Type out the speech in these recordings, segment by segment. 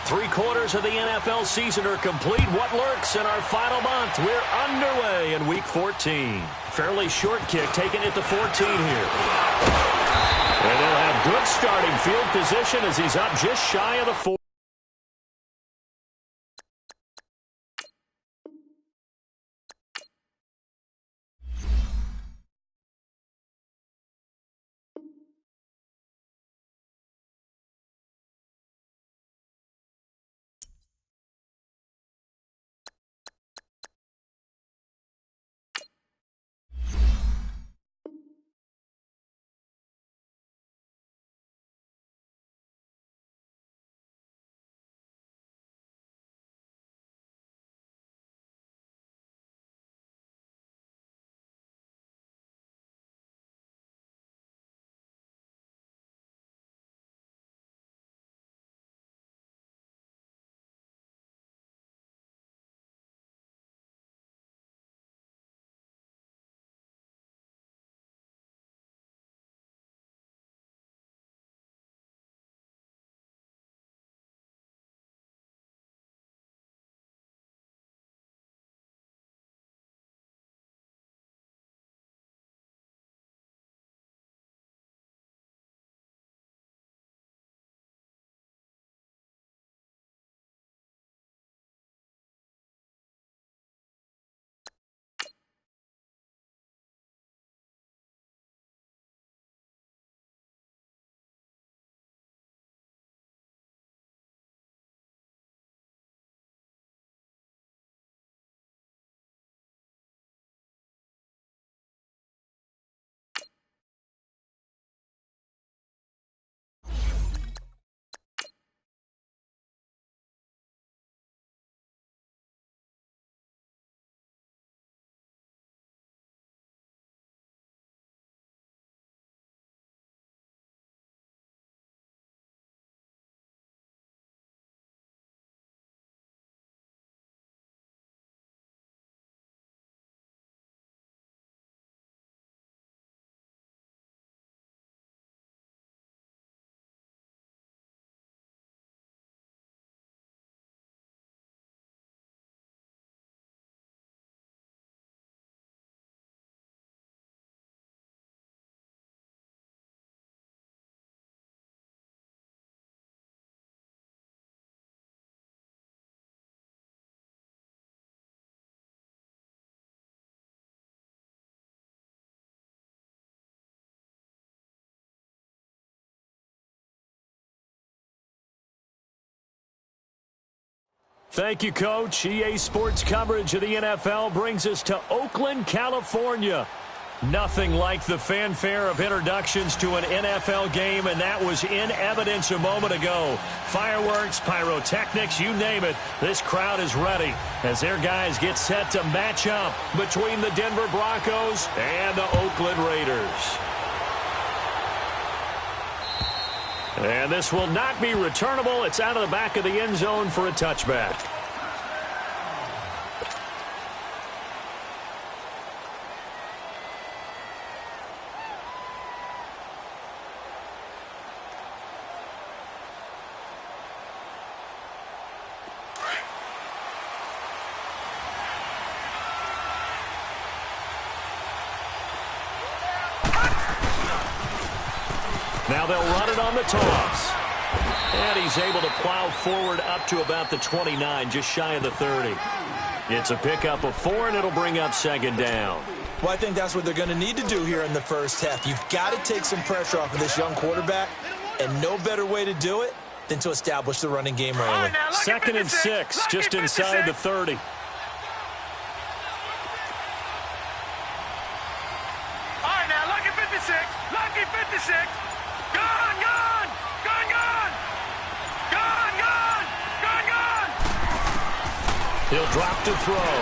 3/4 of the NFL season are complete. What lurks in our final month? We're underway in Week 14. Fairly short kick, taking it to 14 here. And they'll have good starting field position as he's up just shy of the 4. Thank you, Coach. EA Sports coverage of the NFL brings us to Oakland, California. Nothing like the fanfare of introductions to an NFL game, and that was in evidence a moment ago. Fireworks, pyrotechnics, you name it. This crowd is ready as their guys get set to match up between the Denver Broncos and the Oakland Raiders. And this will not be returnable. It's out of the back of the end zone for a touchback. Now they'll run it on the toss. And he's able to plow forward up to about the 29, just shy of the 30. It's a pickup of 4, and it'll bring up second down. Well, I think that's what they're going to need to do here in the first half. You've got to take some pressure off of this young quarterback, and no better way to do it than to establish the running game early. Second and 6, just inside the 30. All right, now, lucky 56. Lucky 56. Gone, gone. Gone, gone. Gone, gone. Gone, gone. He'll drop to throw.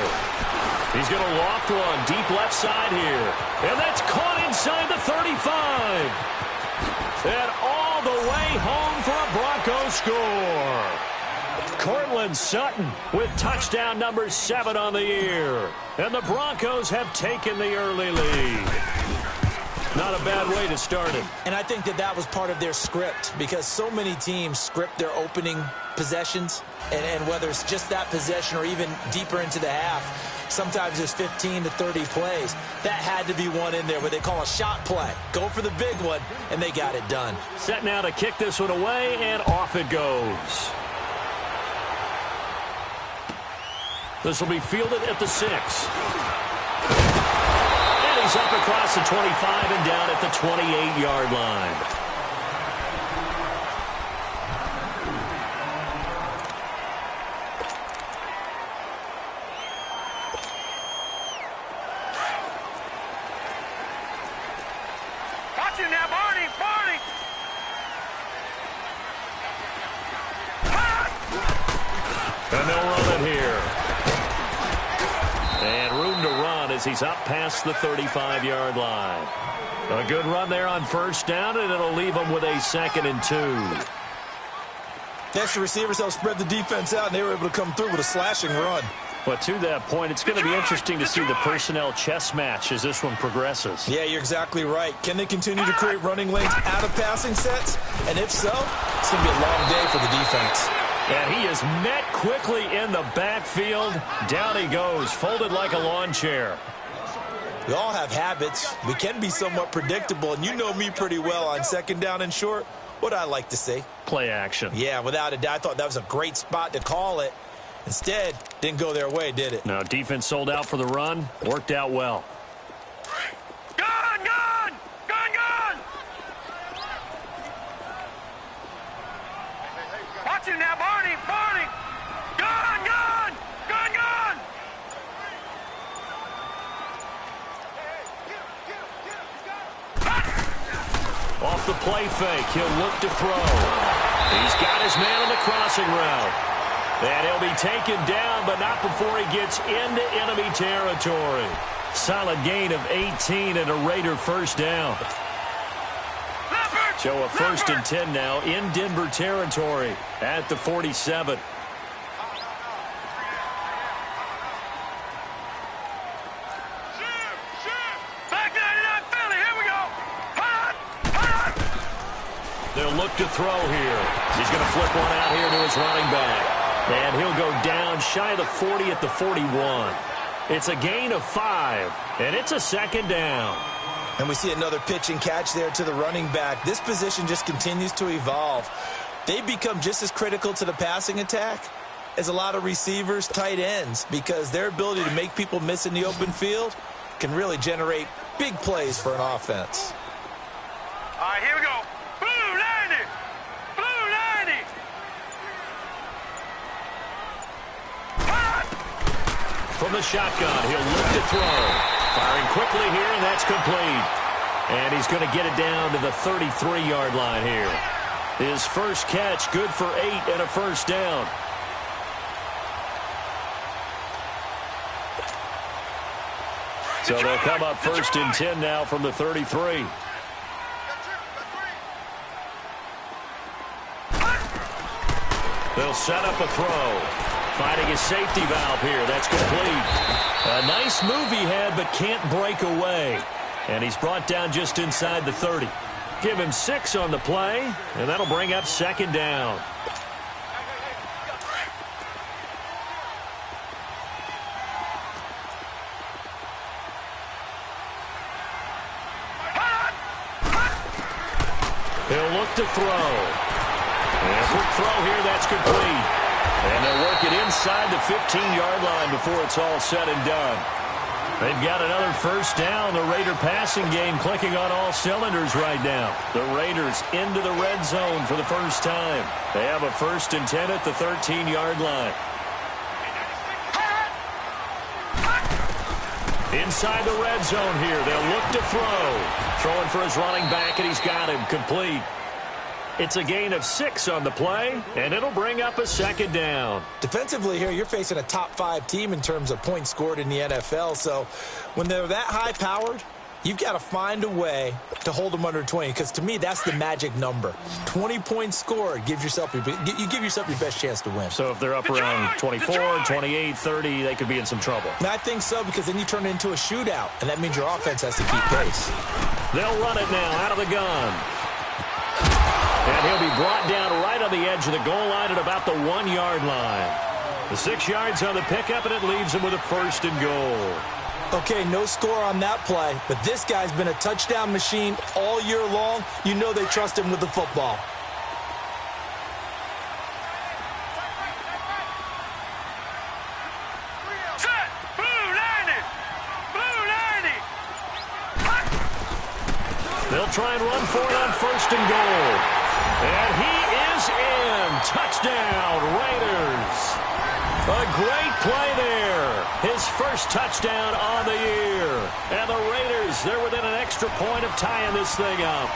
He's going to loft one deep left side here. And that's caught inside the 35. And all the way home for a Broncos score. Cortland Sutton with touchdown number 7 on the year. And the Broncos have taken the early lead. Not a bad way to start it. And I think that was part of their script, because so many teams script their opening possessions, and whether it's just that possession or even deeper into the half, sometimes it's 15 to 30 plays. That had to be one in there where they call a shot play. Go for the big one, and they got it done. Set now to kick this one away, and off it goes. This will be fielded at the 6. And he's up across the 25 and down at the 28-yard line. Watch it now, Barney, Barney. And they'll run it here. And room to run as he's up past the 35-yard line. A good run there on first down, and it'll leave him with a 2nd and 2. Next, the receivers helped spread the defense out, and they were able to come through with a slashing run. But to that point, it's going to be interesting to see the personnel chess match as this one progresses. Yeah, you're exactly right. Can they continue to create running lanes out of passing sets? And if so, it's going to be a long day for the defense. And he is met quickly in the backfield. Down he goes, folded like a lawn chair. We all have habits. We can be somewhat predictable, and you know me pretty well on 2nd down and short. What I like to see? Play action. Yeah, without a doubt. I thought that was a great spot to call it. Instead, didn't go their way, did it? No, defense sold out for the run. Worked out well. Gone, gone, gone, gone. Watch it now, Barney, Barney. Gone, gone, gone, gone. Off the play fake, he'll look to throw. He's got his man on the crossing route. And he'll be taken down, but not before he gets into enemy territory. Solid gain of 18 and a Raider first down. So a 1st and 10 now in Denver territory at the 47. Back 99 Philly, here we go. Hot, hot. They'll look to throw here. He's going to flip one out here to his running back. And he'll go down shy of the 40 at the 41. It's a gain of 5, and it's a 2nd down. And we see another pitch and catch there to the running back. This position just continues to evolve. They become just as critical to the passing attack as a lot of receivers, tight ends, because their ability to make people miss in the open field can really generate big plays for an offense. All right, here we go. Blue 90. Blue 90. Hot. From the shotgun, he'll look to throw. Firing quickly here, and that's complete. And he's going to get it down to the 33-yard line here. His first catch, good for 8 and a first down. So they'll come up 1st and 10 now from the 33. They'll set up a throw. Finding his safety valve here. That's complete. A nice move he had, but can't break away. And he's brought down just inside the 30. Give him 6 on the play, and that'll bring up 2nd down. He'll look to throw. And a quick throw here, that's complete. And they'll work it inside the 15-yard line before it's all said and done. They've got another first down. The Raider passing game clicking on all cylinders right now. The Raiders into the red zone for the first time. They have a 1st and 10 at the 13-yard line. Inside the red zone here. They'll look to throw. Throwing for his running back, and he's got him complete. It's a gain of 6 on the play, and it'll bring up a 2nd down. Defensively here, you're facing a top 5 team in terms of points scored in the NFL. So when they're that high-powered, You've got to find a way to hold them under 20, because to me, that's the magic number. 20 points scored, you give yourself your best chance to win. So if they're up around 24, 28, 30, they could be in some trouble. And I think so, because then you turn it into a shootout, and that means your offense has to keep pace. They'll run it now out of the gun. And he'll be brought down right on the edge of the goal line at about the 1-yard line. The 6 yards on the pickup, and it leaves him with a 1st and goal. Okay, no score on that play, but this guy's been a touchdown machine all year long. You know they trust him with the football. Set! Blue 90! Blue 90! They'll try and run for it on 1st and goal. And he is in. Touchdown, Raiders. A great play there. His first touchdown on the year. And the Raiders, they're within an extra point of tying this thing up.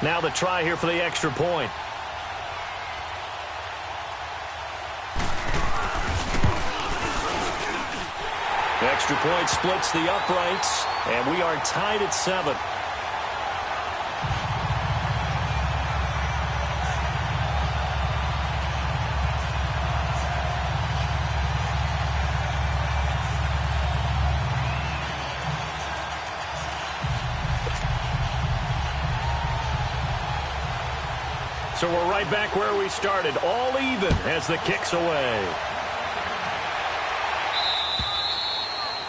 Now the try here for the extra point. The extra point splits the uprights, and we are tied at 7. So we're right back where we started, all even as the kick's away.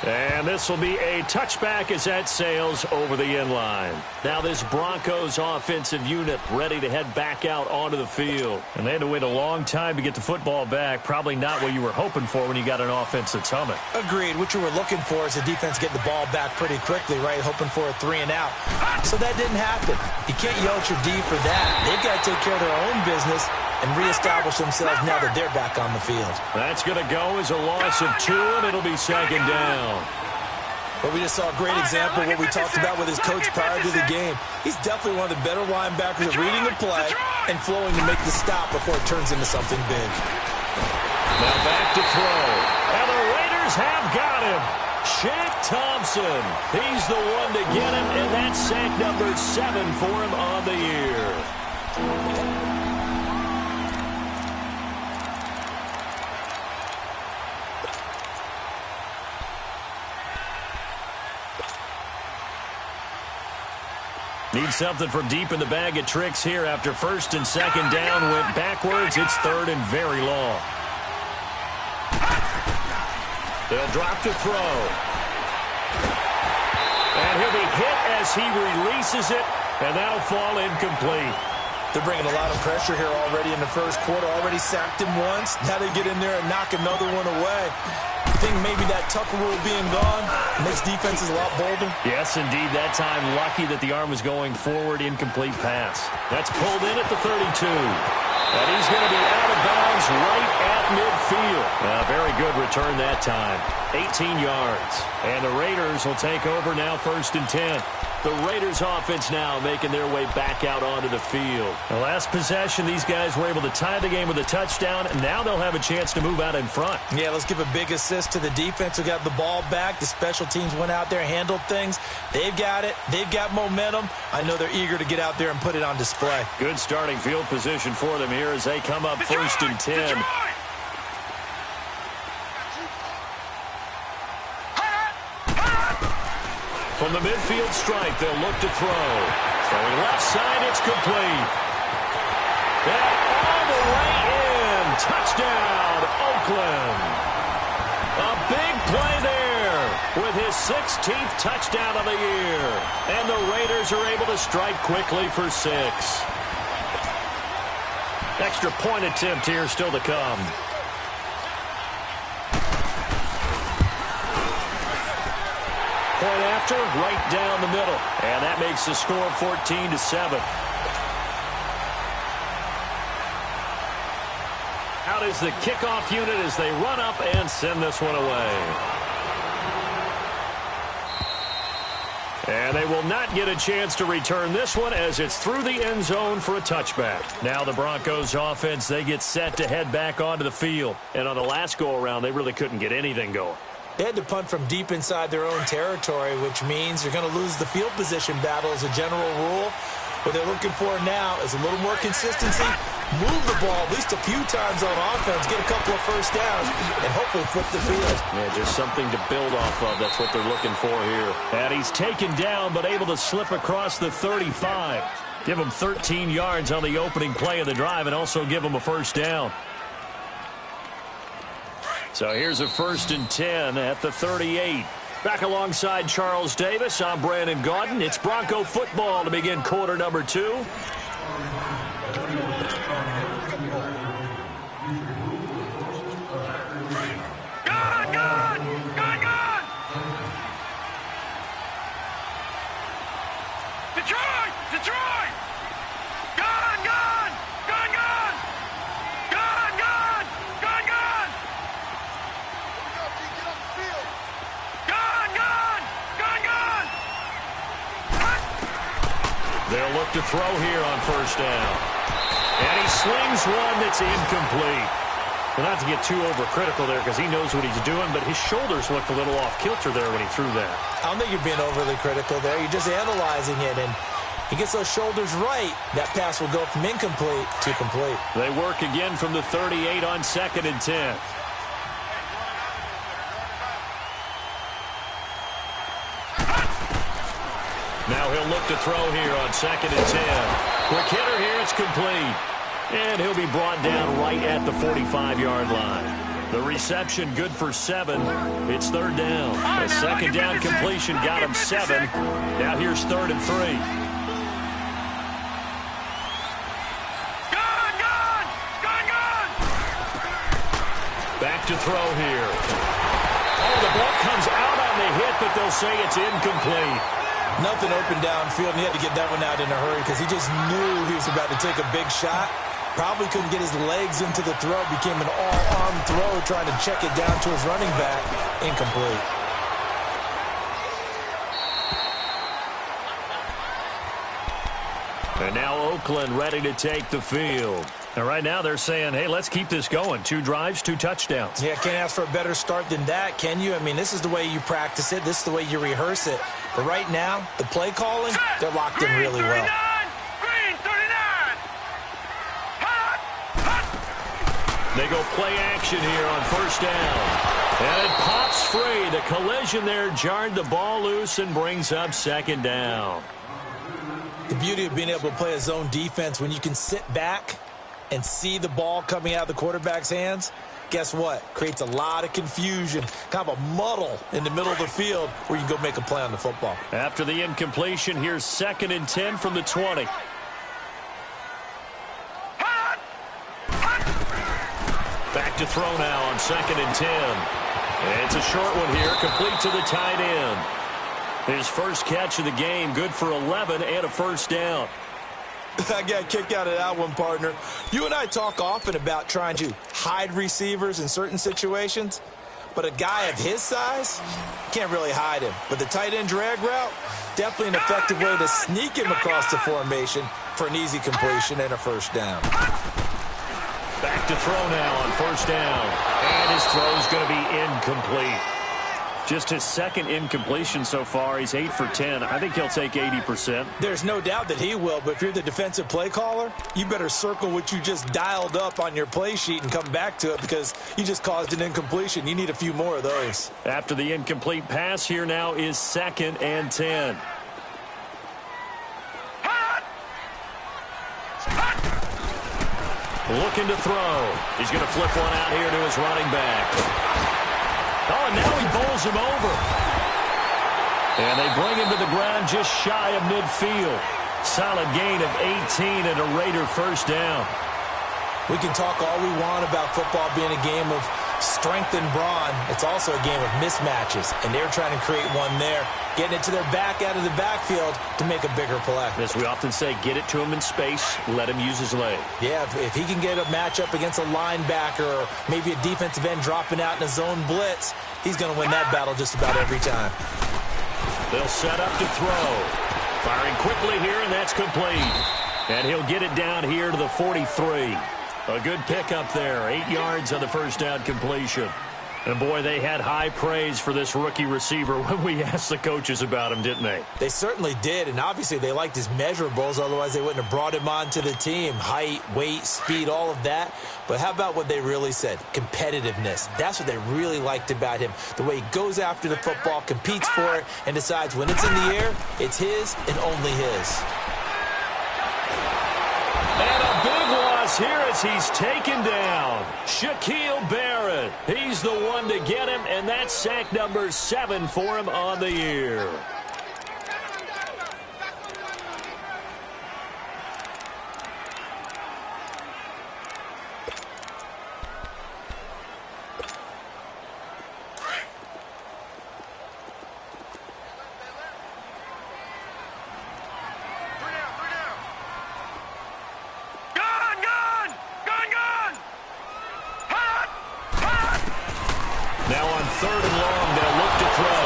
And this will be a touchback as that sails over the end line. Now this Broncos offensive unit ready to head back out onto the field. And they had to wait a long time to get the football back. Probably not what you were hoping for when you got an offense that's humming. Agreed. What you were looking for is the defense getting the ball back pretty quickly, right? Hoping for a 3 and out. So that didn't happen. You can't yell at your D for that. They've got to take care of their own business and reestablish themselves now that they're back on the field. That's going to go as a loss of 2, and it'll be 2nd down. But we just saw a great example of what we talked about with his coach prior to the game. He's definitely one of the better linebackers at reading the play and flowing to make the stop before it turns into something big. Now back to throw. And the Raiders have got him. Shaq Thompson. He's the one to get him, and that's sack number 7 for him on the year. Need something from deep in the bag of tricks here after 1st and 2nd down went backwards. It's 3rd and very long. They'll drop to throw. And he'll be hit as he releases it, and that'll fall incomplete. They're bringing a lot of pressure here already in the first quarter. Already sacked him once. Now they get in there and knock another one away. I think maybe that Tucker rule being gone makes defenses a lot bolder. Yes, indeed. That time, lucky that the arm was going forward. Incomplete pass. That's pulled in at the 32. And he's going to be out of bounds right at midfield. Very good return that time. 18 yards. And the Raiders will take over now 1st and 10. The Raiders offense now making their way back out onto the field. The last possession, these guys were able to tie the game with a touchdown, and now they'll have a chance to move out in front. Yeah, let's give a big assist to the defense who got the ball back. The special teams went out there, handled things. They've got it. They've got momentum. I know they're eager to get out there and put it on display. Good starting field position for them here as they come up 1st and 10. From the midfield stripe, they'll look to throw. Throwing left side, it's complete. And all the way in. Touchdown, Oakland. A big play there with his 16th touchdown of the year. And the Raiders are able to strike quickly for 6. Extra point attempt here still to come. Point after, right down the middle. And that makes the score 14-7. Out is the kickoff unit as they run up and send this one away. And they will not get a chance to return this one as it's through the end zone for a touchback. Now the Broncos offense, they get set to head back onto the field. And on the last go-around, they really couldn't get anything going. They had to punt from deep inside their own territory, which means you're going to lose the field position battle as a general rule. What they're looking for now is a little more consistency, move the ball at least a few times on offense, get a couple of first downs, and hopefully flip the field. Yeah, just something to build off of. That's what they're looking for here. And he's taken down, but able to slip across the 35. Give him 13 yards on the opening play of the drive and also give him a first down. So here's a 1st and 10 at the 38. Back alongside Charles Davis, I'm Brandon Gaudin. It's Bronco football to begin quarter number 2. Good! Detroit! Detroit! Gone! Gone! Gone! Gone! Gone! Gone! Gone! Gone! Gone! Gone! Gone! Gone! They'll look to throw here on first down. And he slings one that's incomplete. Well, not to get too overcritical there because he knows what he's doing, but his shoulders looked a little off kilter there when he threw that. I don't think you're being overly critical there. You're just analyzing it, and he gets those shoulders right. That pass will go from incomplete to complete. They work again from the 38 on 2nd and 10. Now he'll look to throw here on 2nd and 10. Quick hitter here, it's complete. And he'll be brought down right at the 45-yard line. The reception good for 7. It's 3rd down. A 2nd down completion got him 7. Now here's 3rd and 3. Back to throw here. Oh, the ball comes out on the hit, but they'll say it's incomplete. Nothing open downfield, and he had to get that one out in a hurry because he just knew he was about to take a big shot. Probably couldn't get his legs into the throw. Became an all-arm throw trying to check it down to his running back. Incomplete. And now Oakland ready to take the field. And right now they're saying, hey, let's keep this going. 2 drives, 2 touchdowns. Yeah, can't ask for a better start than that, can you? I mean, this is the way you practice it. This is the way you rehearse it. But right now, the play calling, they're locked in really well. Green 39! Hot! Hot! They go play action here on first down. And it pops free. The collision there jarred the ball loose and brings up 2nd down. The beauty of being able to play a zone defense when you can sit back and see the ball coming out of the quarterback's hands, guess what? Creates a lot of confusion, kind of a muddle in the middle of the field where you can go make a play on the football. After the incompletion, here's 2nd and 10 from the 20. Hot! Hot! Back to throw now on 2nd and 10. And it's a short one here, complete to the tight end. His first catch of the game, good for 11 and a first down. I got a kick out of that one, partner. You and I talk often about trying to hide receivers in certain situations, but a guy of his size, can't really hide him. But the tight end drag route, definitely an effective way to sneak him across the formation for an easy completion and a first down. Back to throw now on first down. And his throw's going to be incomplete. Just his 2nd incompletion so far. He's 8 for 10. I think he'll take 80%. There's no doubt that he will, but if you're the defensive play caller, you better circle what you just dialed up on your play sheet and come back to it because you just caused an incompletion. You need a few more of those. After the incomplete pass, here now is 2nd and 10. Hot! Hot! Looking to throw. He's going to flip one out here to his running back. Oh, and now he bowls him over. And they bring him to the ground just shy of midfield. Solid gain of 18 and a Raider first down. We can talk all we want about football being a game of strength and brawn. It's also a game of mismatches, and they're trying to create one there, getting it to their back out of the backfield to make a bigger play. As we often say, get it to him in space, let him use his leg. Yeah, if he can get a matchup against a linebacker or maybe a defensive end dropping out in a zone blitz, he's going to win that battle just about every time. They'll set up to throw. Firing quickly here, and that's complete. And he'll get it down here to the 43. A good pickup there. 8 yards on the first down completion. And, boy, they had high praise for this rookie receiver when we asked the coaches about him, didn't they? They certainly did, and obviously they liked his measurables. Otherwise, they wouldn't have brought him onto the team. Height, weight, speed, all of that. But how about what they really said? Competitiveness. That's what they really liked about him. The way he goes after the football, competes for it, and decides when it's in the air, it's his and only his. And a big loss here as he's taken down. Shaquille Barrett. He's the one to get him, and that's sack number 7 for him on the year. Now on 3rd and long, they'll look to throw.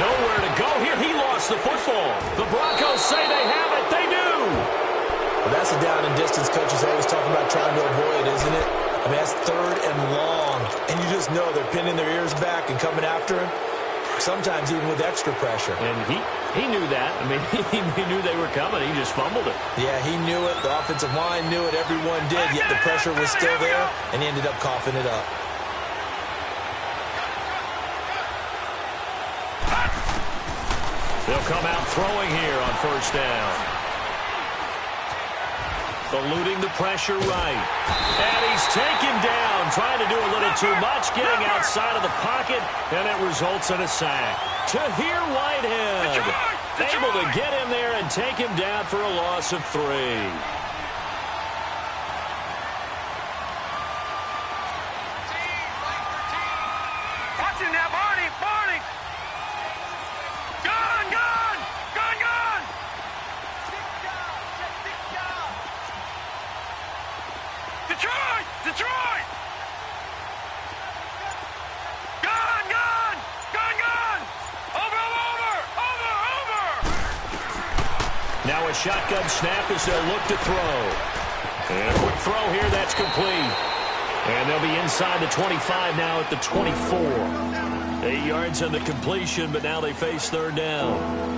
Nowhere to go here. He lost the football. The Broncos say they have it. They do. Well, that's a down and distance coaches always talking about trying to avoid, isn't it? I mean, that's 3rd and long. And you just know they're pinning their ears back and coming after him, sometimes even with extra pressure. And he knew that. I mean, he knew they were coming. He just fumbled it. Yeah, he knew it. The offensive line knew it. Everyone did, yet the pressure was still there, and he ended up coughing it up. They'll come out throwing here on 1st down. Eluding the pressure right. And he's taken down, trying to do a little too much, getting outside of the pocket, and it results in a sack. Tahir Whitehead able to get in there and take him down for a loss of 3. Watching that, Barney! Gone! Detroit! Gone! Over! Now a shotgun snap as they'll look to throw. And a quick throw here, that's complete. And they'll be inside the 25 now at the 24. 8 yards on the completion, but now they face 3rd down.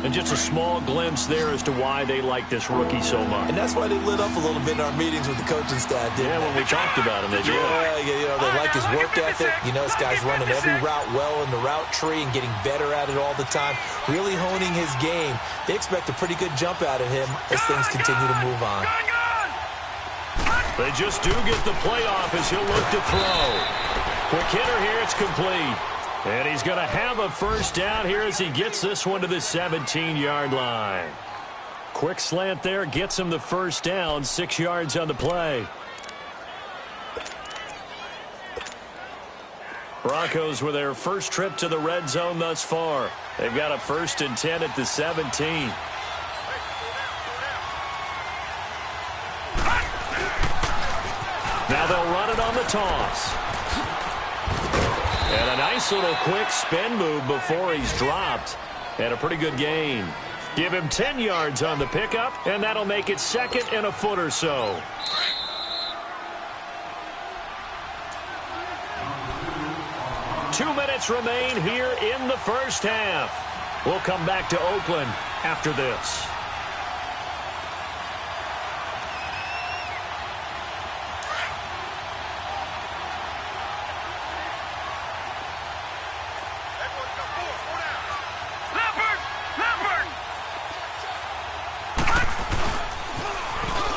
And just a small glimpse there as to why they like this rookie so much. And that's why they lit up a little bit in our meetings with the coaching staff, didn't they? When we talked about him, they did. Yeah, you know, they like his work ethic. You know, this guy's running every route well in the route tree and getting better at it all the time, really honing his game. They expect a pretty good jump out of him as things continue to move on. They just do get the playoff as he'll look to throw. Quick hitter here, it's complete. And he's going to have a 1st down here as he gets this one to the 17-yard line. Quick slant there gets him the 1st down, 6 yards on the play. Broncos with their first trip to the red zone thus far. They've got a 1st and 10 at the 17. Now they'll run it on the toss. And a nice little quick spin move before he's dropped. And a pretty good gain. Give him 10 yards on the pickup, and that'll make it 2nd and a foot or so. Two minutes remain here in the 1st half. We'll come back to Oakland after this.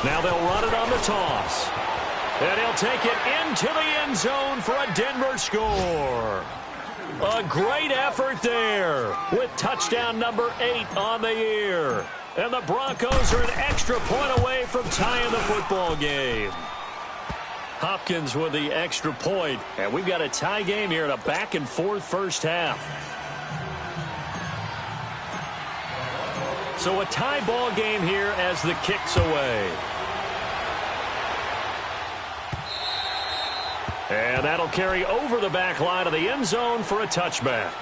Now they'll run it on the toss. And he'll take it into the end zone for a Denver score. A great effort there with touchdown number 8 on the year. And the Broncos are an extra point away from tying the football game. Hopkins with the extra point. And we've got a tie game here in a back-and-forth 1st half. So a tie ball game here as the kick's away. And that'll carry over the back line of the end zone for a touchback.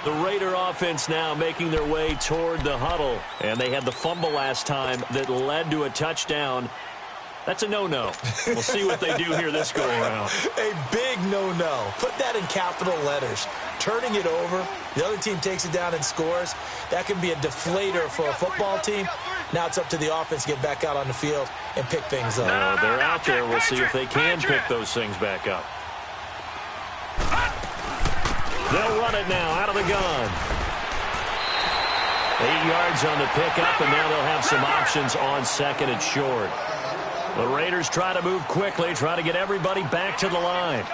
The Raider offense now making their way toward the huddle. And they had the fumble last time that led to a touchdown. That's a no-no. We'll see what they do here this go-around. A big no-no. Put that in capital letters. Turning it over, the other team takes it down and scores. That can be a deflator for a football team. Now it's up to the offense to get back out on the field and pick things up. Now they're out there. We'll see if they can pick those things back up. They'll run it now out of the gun. 8 yards on the pickup, and now they'll have some options on second and short. The Raiders try to move quickly, try to get everybody back to the line.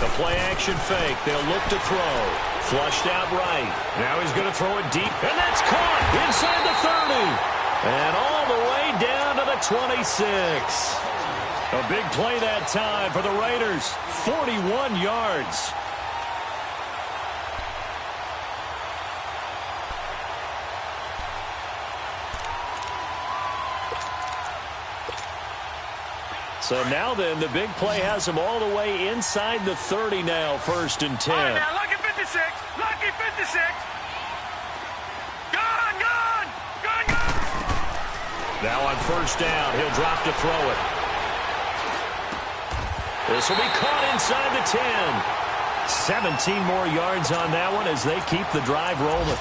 The play-action fake. They'll look to throw. Flushed out right. Now he's going to throw it deep, and that's caught inside the 30. And all the way down to the 26. A big play that time for the Raiders. 41 yards. So now then, the big play has them all the way inside the 30 now, 1st and 10. All right, now, lucky 56. Lucky 56. Gone, gone. Gone, gone. Now on 1st down, he'll drop to throw it. This will be caught inside the 10. 17 more yards on that one as they keep the drive rolling.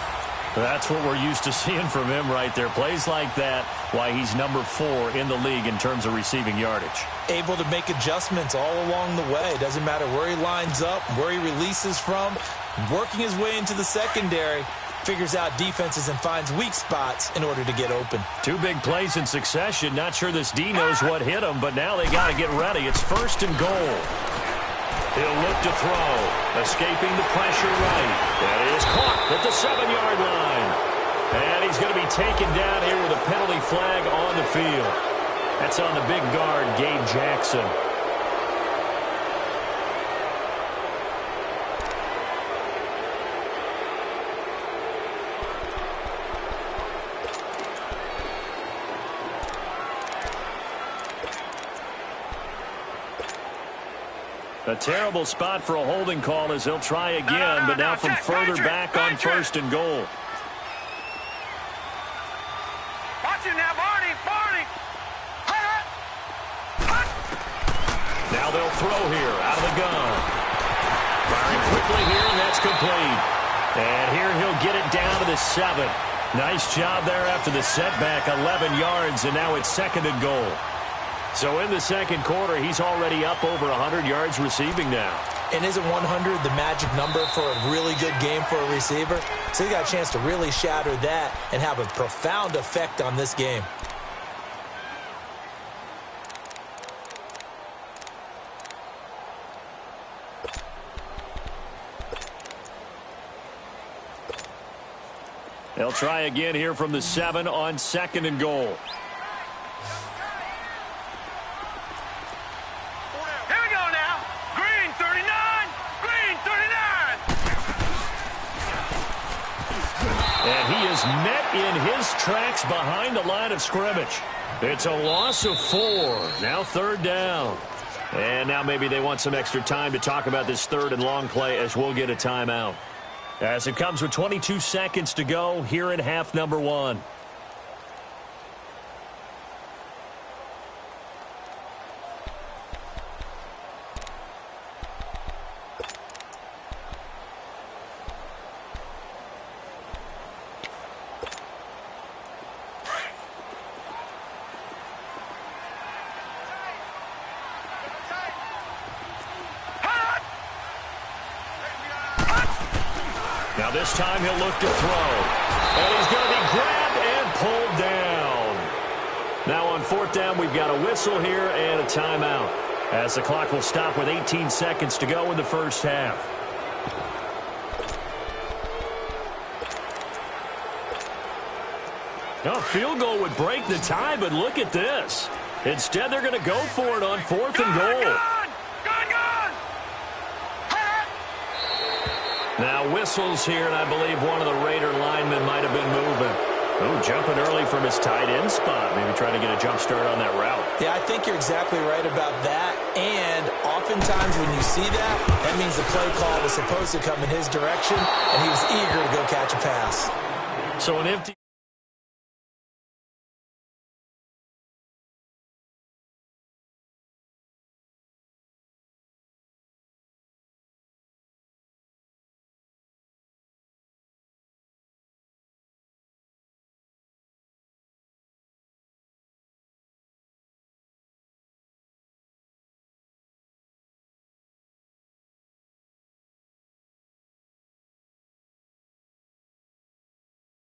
That's what we're used to seeing from him right there. Plays like that, why he's number 4 in the league in terms of receiving yardage. Able to make adjustments all along the way. Doesn't matter where he lines up, where he releases from. Working his way into the secondary. Figures out defenses and finds weak spots in order to get open. 2 big plays in succession. Not sure this D knows what hit him, but now they got to get ready. It's 1st and goal. He'll look to throw. Escaping the pressure right. That is caught at the 7-yard line. And he's going to be taken down here with a penalty flag on the field. That's on the big guard, Gabe Jackson. A terrible spot for a holding call as they'll try again, but now from further back on 1st and goal. Watch it now, Barney, Barney. Now they'll throw here out of the gun. Firing quickly here, and that's complete. And here he'll get it down to the 7. Nice job there after the setback, 11 yards, and now it's 2nd and goal. So in the 2nd quarter, he's already up over 100 yards receiving now. And isn't 100 the magic number for a really good game for a receiver? So he got a chance to really shatter that and have a profound effect on this game. They'll try again here from the 7 on 2nd and goal. And he is met in his tracks behind the line of scrimmage. It's a loss of 4. Now 3rd down. And now maybe they want some extra time to talk about this 3rd and long play as we'll get a timeout. As it comes with 22 seconds to go here in half number 1. Now this time he'll look to throw. And he's going to be grabbed and pulled down. Now on 4th down, we've got a whistle here and a timeout. As the clock will stop with 18 seconds to go in the 1st half. Now a field goal would break the tie, but look at this. Instead, they're going to go for it on 4th and goal. Now whistles here, and I believe one of the Raider linemen might have been moving. Oh, jumping early from his tight end spot. Maybe trying to get a jump start on that route. Yeah, I think you're exactly right about that. And oftentimes when you see that, that means the play call was supposed to come in his direction, and he was eager to go catch a pass. So an empty.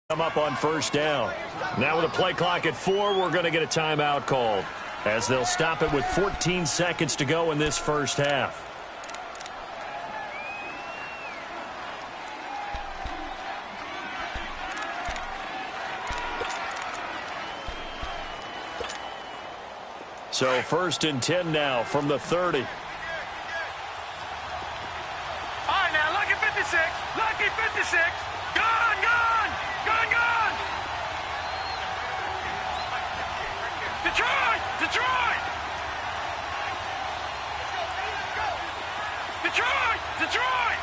Come up on first down. Now with a play clock at 4, we're going to get a timeout called as they'll stop it with 14 seconds to go in this first half. So first and 10 now from the 30. All right, now, lucky 56. Lucky 56. Gone, gone. Gone, gone. Detroit. Detroit. Detroit. Detroit.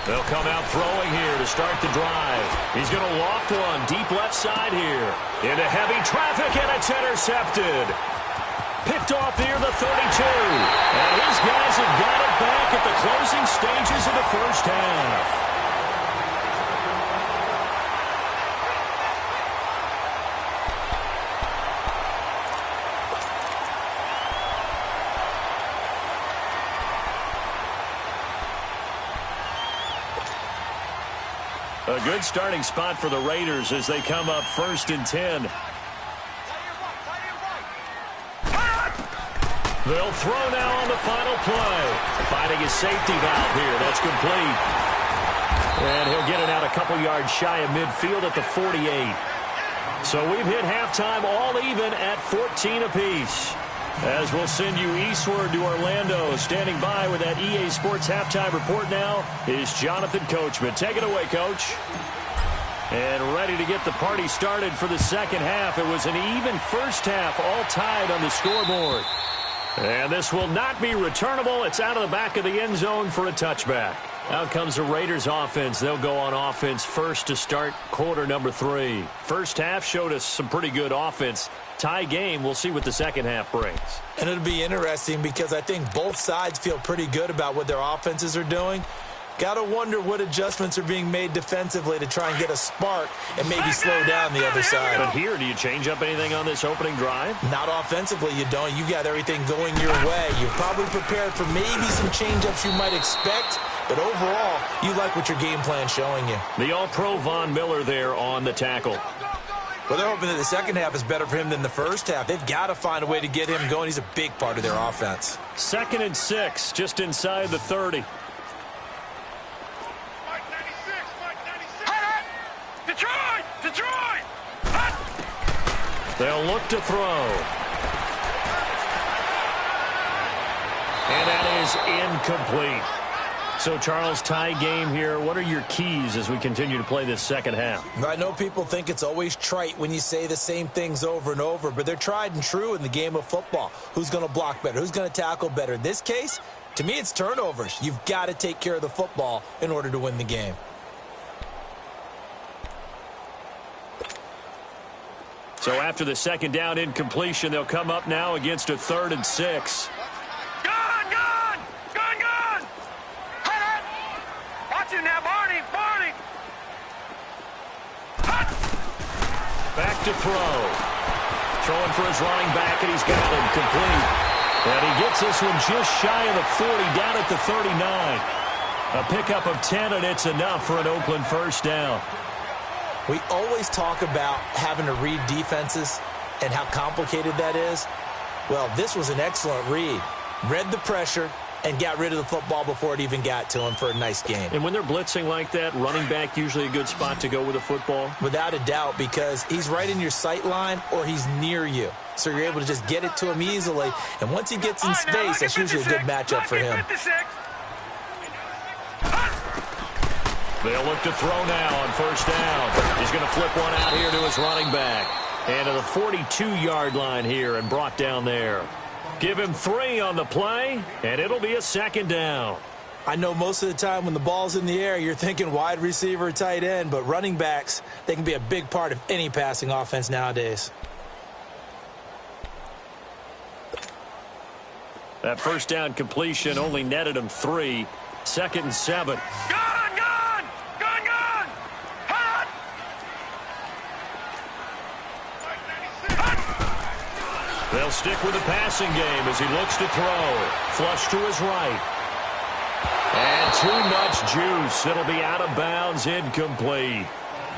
They'll come out throwing here to start the drive. He's going to loft one deep left side here. Into heavy traffic, and it's intercepted. Picked off near the 32. And his guys have got it back at the closing stages of the first half. A good starting spot for the Raiders as they come up first and 10. They'll throw now on the final play. Finding his safety valve here. That's complete. And he'll get it out a couple yards shy of midfield at the 48. So we've hit halftime all even at 14 apiece. As we'll send you eastward to Orlando. Standing by with that EA Sports halftime report now is Jonathan Coachman. Take it away, Coach. And ready to get the party started for the second half. It was an even first half, all tied on the scoreboard. And this will not be returnable. It's out of the back of the end zone for a touchback. Out comes the Raiders offense. They'll go on offense first to start quarter number 3. First half showed us some pretty good offense. Tie game. We'll see what the second half brings. And it'll be interesting because I think both sides feel pretty good about what their offenses are doing. Got to wonder what adjustments are being made defensively to try and get a spark and maybe slow down the other side. But here, do you change up anything on this opening drive? Not offensively, you don't. You got everything going your way. You're probably prepared for maybe some change-ups you might expect, but overall, you like what your game plan's showing you. The All-Pro Von Miller there on the tackle. Well, they're hoping that the second half is better for him than the first half. They've got to find a way to get him going. He's a big part of their offense. 2nd and 6, just inside the 30. Detroit! Detroit! They'll look to throw. And that is incomplete. So, Charles, tie game here. What are your keys as we continue to play this second half? I know people think it's always trite when you say the same things over and over, but they're tried and true in the game of football. Who's going to block better? Who's going to tackle better? In this case, to me, it's turnovers. You've got to take care of the football in order to win the game. So after the second down incompletion, they'll come up now against a 3rd and 6. Gone, gone! Gone, gone! Watch him now, Barney! Barney! Back to throw. Throwing for his running back, and he's got him complete. And he gets this one just shy of the 40, down at the 39. A pickup of 10, and it's enough for an Oakland first down. We always talk about having to read defenses and how complicated that is. Well, this was an excellent read. Read the pressure and got rid of the football before it even got to him for a nice game. And when they're blitzing like that, running back usually a good spot to go with a football? Without a doubt, because he's right in your sight line or he's near you. So you're able to just get it to him easily. And once he gets in space, that's usually a good matchup for him. They'll look to throw now on first down. He's going to flip one out here to his running back. And to the 42-yard line here and brought down there. Give him 3 on the play, and it'll be a second down. I know most of the time when the ball's in the air, you're thinking wide receiver, tight end, but running backs, they can be a big part of any passing offense nowadays. That first down completion only netted him 3. 2nd and 7. Gone, gone! Gone, gone! Hot! They'll stick with the passing game as he looks to throw. Flush to his right. And too much juice. It'll be out of bounds, incomplete.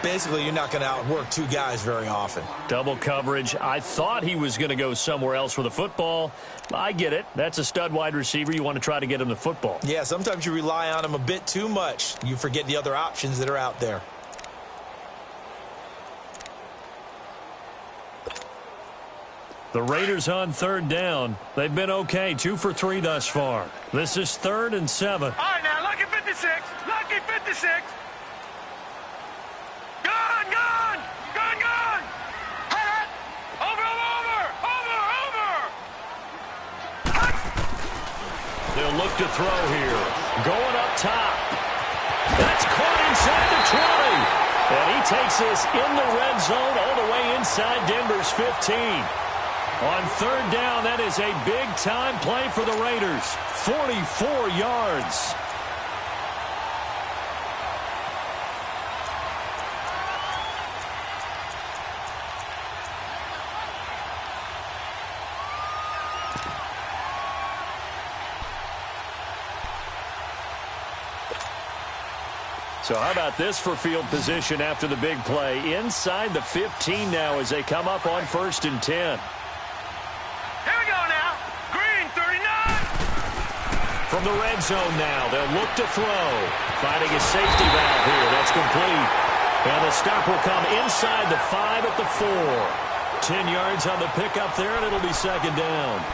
Basically, you're not going to outwork 2 guys very often. Double coverage. I thought he was going to go somewhere else with the football. I get it. That's a stud wide receiver. You want to try to get him the football. Yeah, sometimes you rely on him a bit too much. You forget the other options that are out there. The Raiders on 3rd down. They've been okay. 2 for 3 thus far. This is 3rd and 7. All right, now, lucky 56. Lucky 56. Gone, gone! Gone, gone! Hot! Over, over, over! Over! Hot! They'll look to throw here. Going up top. That's caught inside the 20. And he takes this in the red zone all the way inside Denver's 15. On 3rd down, that is a big-time play for the Raiders. 44 yards. So how about this for field position after the big play? Inside the 15 now as they come up on 1st and 10. Here we go now. Green, 39. From the red zone now, they'll look to throw. Finding a safety valve here. That's complete. And the stop will come inside the 5 at the 4. 10 yards on the pickup there, and it'll be 2nd down.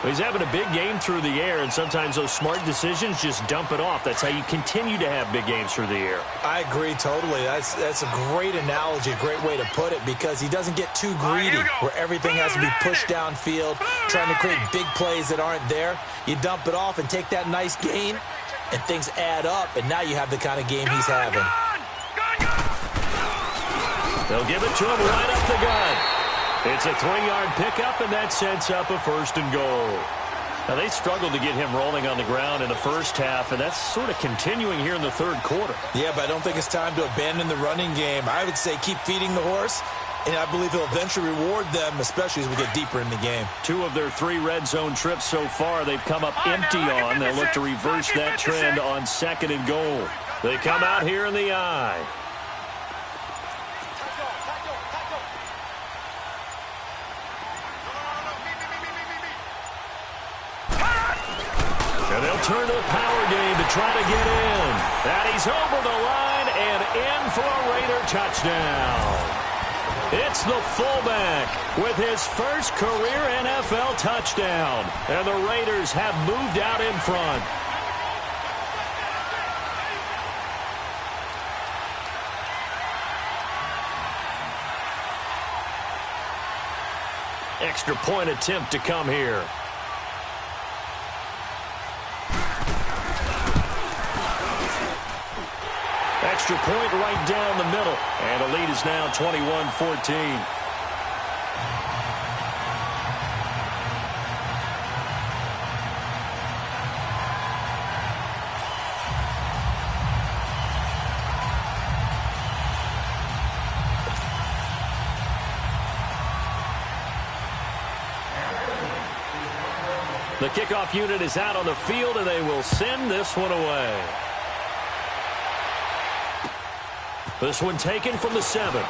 He's having a big game through the air, and sometimes those smart decisions just dump it off. That's how you continue to have big games through the air. I agree totally. That's a great analogy, a great way to put it, because he doesn't get too greedy where everything has to be pushed downfield, trying to create big plays that aren't there. You dump it off and take that nice gain, and things add up, and now you have the kind of game he's having. They'll give it to him right up the gut. It's a 3-yard pickup, and that sets up a 1st and goal. Now, they struggled to get him rolling on the ground in the first half, and that's sort of continuing here in the 3rd quarter. Yeah, but I don't think it's time to abandon the running game. I would say keep feeding the horse, and I believe he'll eventually reward them, especially as we get deeper in the game. 2 of their 3 red zone trips so far they've come up empty on. They'll look to reverse that trend on 2nd and goal. They come out here in the eye. And they'll turn to the power game to try to get in. And he's over the line and in for a Raider touchdown. It's the fullback with his first career NFL touchdown. And the Raiders have moved out in front. Extra point attempt to come here. Extra point right down the middle. And the lead is now 21-14. The kickoff unit is out on the field, and they will send this one away. This one taken from the 7.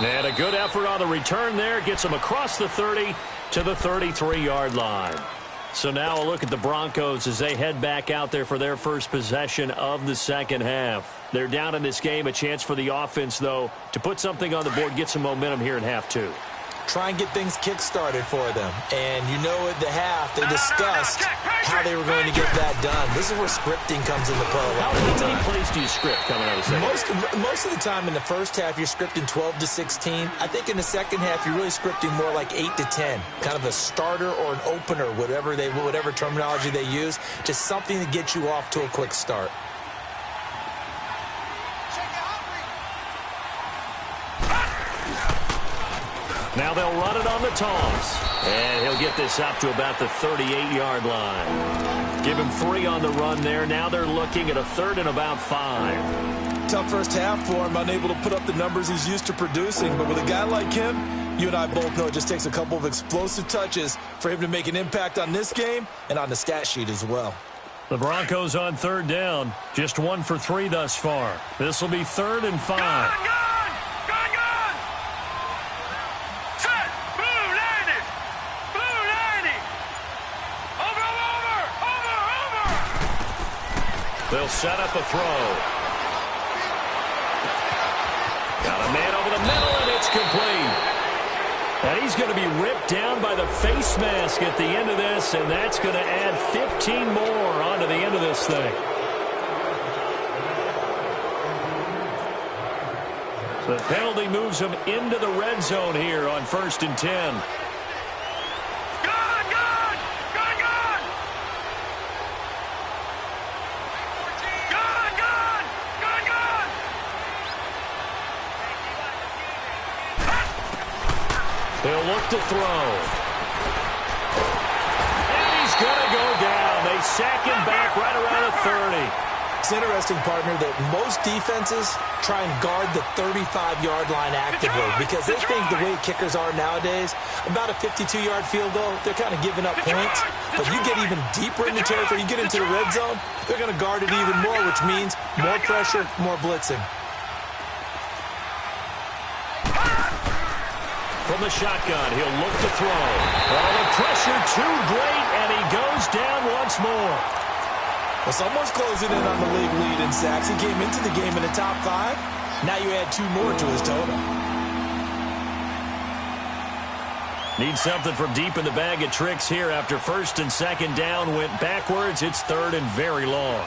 And a good effort on the return there. Gets them across the 30 to the 33-yard line. So now a look at the Broncos as they head back out there for their first possession of the second half. They're down in this game. A chance for the offense, though, to put something on the board, get some momentum here in half 2. try and get things kick-started for them. And you know at the half, they discussed how they were going to get that done. This is where scripting comes into play a lot of the time. How many plays do you script coming out of the second? Most of the time in the first half, you're scripting 12 to 16. I think in the second half, you're really scripting more like 8 to 10. Kind of a starter or an opener, whatever terminology they use. Just something to get you off to a quick start. Now they'll run it on the toss. And he'll get this up to about the 38-yard line. Give him 3 on the run there. Now they're looking at a 3rd and about 5. Tough first half for him, unable to put up the numbers he's used to producing. But with a guy like him, you and I both know it just takes a couple of explosive touches for him to make an impact on this game and on the stat sheet as well. The Broncos on 3rd down. Just 1 for 3 thus far. This will be 3rd and 5. They'll set up a throw. Got a man over the middle, and it's complete. And he's going to be ripped down by the face mask at the end of this, and that's going to add 15 more onto the end of this thing. The penalty moves him into the red zone here on 1st and 10. They'll look to throw. And he's going to go down. They sack him back right around the 30. It's interesting, partner, that most defenses try and guard the 35-yard line actively because they think the way kickers are nowadays, about a 52-yard field goal, they're kind of giving up points. But you get even deeper in the territory, you get into the red zone, they're going to guard it even more, which means more pressure, more blitzing. From the shotgun, he'll look to throw. Oh, the pressure too great, and he goes down once more. Well, someone's closing in on the league lead in sacks. He came into the game in the top 5. Now you add 2 more to his total. Need something from deep in the bag of tricks here after 1st and 2nd down went backwards. It's 3rd and very long.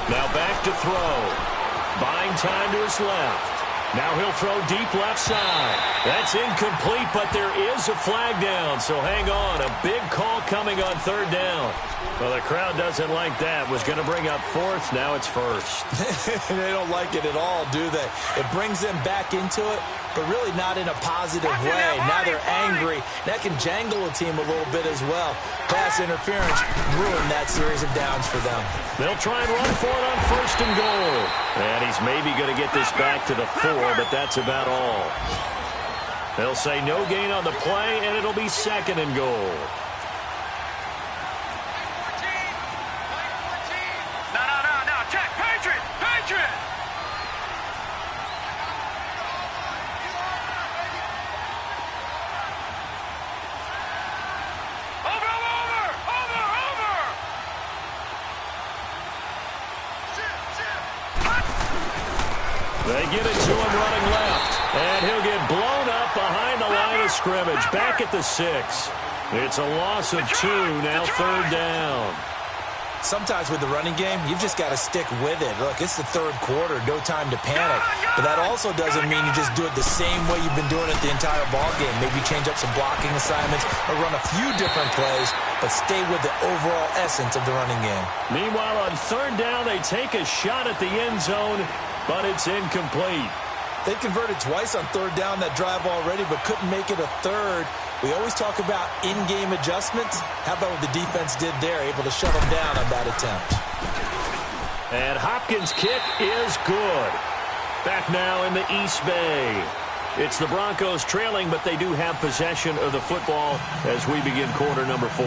Now back to throw. Buying time to his left. Now he'll throw deep left side. That's incomplete, but there is a flag down, so hang on. A big call coming on 3rd down. Well, the crowd doesn't like that. Was going to bring up 4th. Now it's 1st. They don't like it at all, do they? It brings them back into it, but really not in a positive way. Now they're angry. That can jangle a team a little bit as well. Pass interference ruined that series of downs for them. They'll try and run for it on 1st and goal. And he's maybe going to get this back to the 4, but that's about all. They'll say no gain on the play, and it'll be 2nd and goal. No, check, Patriot! They get it to him running left, and he'll get blown up behind the line of scrimmage. Back at the 6. It's a loss of 2, now 3rd down. Sometimes with the running game, you've just got to stick with it. Look, it's the 3rd quarter, no time to panic. But that also doesn't mean you just do it the same way you've been doing it the entire ball game. Maybe change up some blocking assignments or run a few different plays, but stay with the overall essence of the running game. Meanwhile, on 3rd down, they take a shot at the end zone, but it's incomplete. They converted twice on 3rd down that drive already, but couldn't make it a 3rd. We always talk about in-game adjustments. How about what the defense did there, able to shut them down on that attempt. And Hopkins' kick is good. Back now in the East Bay. It's the Broncos trailing, but they do have possession of the football as we begin quarter number 4.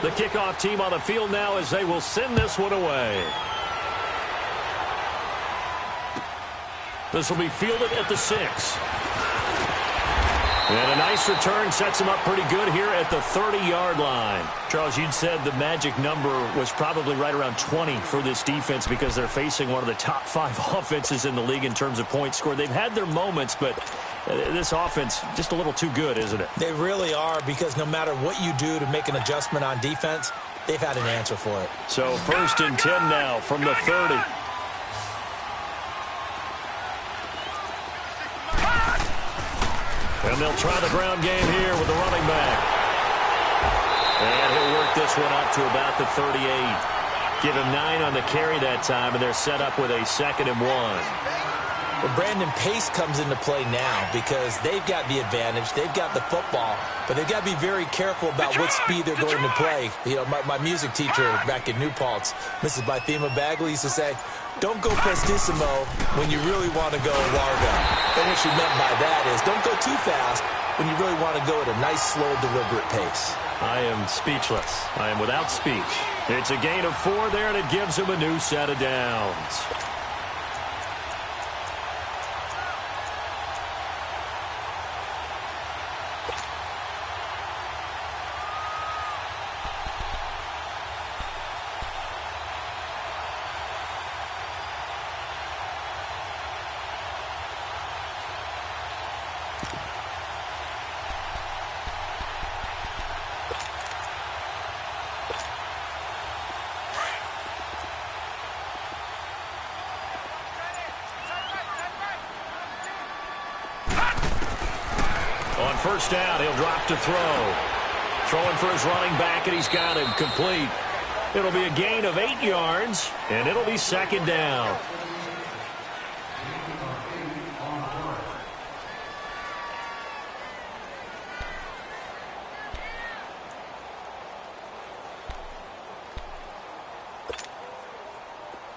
The kickoff team on the field now as they will send this one away. This will be fielded at the 6. And a nice return sets him up pretty good here at the 30-yard line. Charles, you'd said the magic number was probably right around 20 for this defense because they're facing one of the top 5 offenses in the league in terms of points scored. They've had their moments, but this offense just a little too good, isn't it? They really are, because no matter what you do to make an adjustment on defense, they've had an answer for it. So 1st and 10 now from the 30. And they'll try the ground game here with the running back. And he'll work this one up to about the 38. Give him 9 on the carry that time, and they're set up with a 2nd and 1. Well, Brandon, pace comes into play now because they've got the advantage. They've got the football, but they've got to be very careful about what speed they're going to play. You know, my music teacher back in New Paltz, Mrs. Bythema Bagley, used to say, don't go prestissimo when you really want to go largo. And what she meant by that is don't go too fast when you really want to go at a nice, slow, deliberate pace. I am speechless. I am without speech. It's a gain of 4 there, and it gives him a new set of downs. On 1st down, he'll drop to throw. Throwing for his running back, and he's got him complete. It'll be a gain of 8 yards, and it'll be 2nd down.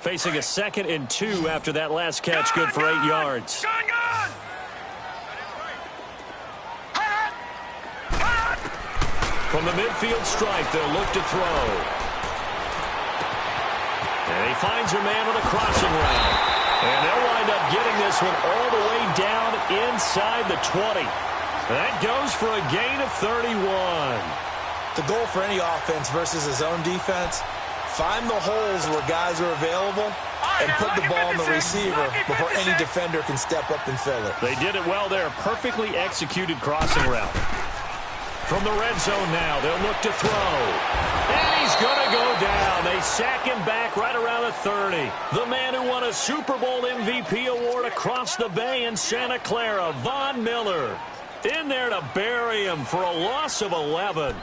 Facing a 2nd and 2 after that last catch, good for 8 yards. From the midfield stripe, they'll look to throw. And he finds her man with a crossing route. And they'll wind up getting this one all the way down inside the 20. That goes for a gain of 31. The goal for any offense versus his own defense, find the holes where guys are available and put the ball on the receiver before any defender can step up and fill it. They did it well there. Perfectly executed crossing route. From the red zone now, they'll look to throw. And he's going to go down. They sack him back right around the 30. The man who won a Super Bowl MVP award across the bay in Santa Clara, Von Miller, in there to bury him for a loss of 11.